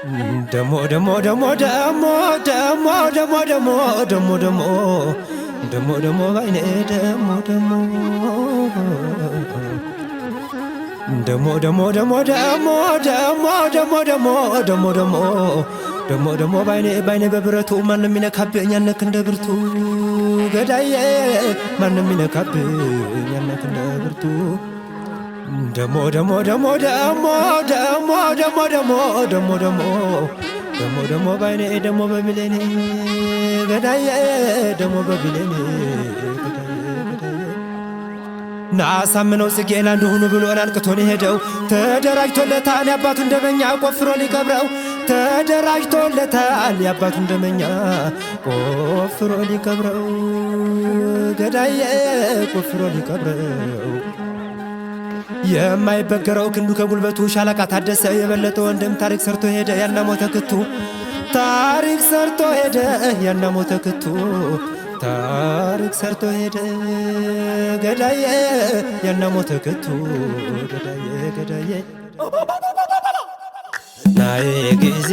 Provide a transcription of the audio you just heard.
ደሞ ደሞ ደሞ ደሞ ደሞ ደሞ ደሞ ደሞ ደሞ ደሞ ደሞ ባይኔ ደሞ ደሞ ደሞ ደሞ ደሞ ደሞ ደሞ ደሞ ደሞ ደሞ ደሞ ደሞ ደሞ ባይኔ ባይኔ በብረቱ ማንም ይነካብኝ ያነክ እንደ ብርቱ ገዳዬ ማንም ይነካብኝ ያነክ እንደ ብርቱ ደሞ ደሞ ደሞ ደሞ ደሞ ደሞ ደሞ ደሞ ደሞ ደሞ ደሞ ባይኔ ደሞ በቢሌኔ ገዳዬ ደሞ በቢሌኔ ናሳምነው ጽጌን አንድ ሁኑ ብሎን አንቅቶን ሄደው ተደራጅቶለታል ያባቱ እንደመኛ ቆፍሮ ሊቀብረው ተደራጅቶለታል ያባቱ እንደመኛ ቆፍሮ ሊቀብረው ገዳዬ ቆፍሮ ሊቀብረው የማይበገረው ክንዱ ከጉልበቱ ሻለቃ ታደሰ የበለጠ ወንድም ታሪክ ሰርቶ ሄደ ያና ሞተ ክቱ ታሪክ ሰርቶ ሄደ ያና ሞተ ክቱ ታሪክ ሰርቶ ሄደ ገዳዬ ያና ሞተ ክቱ ገዳዬ ገዳዬ ናዬ ጊዜ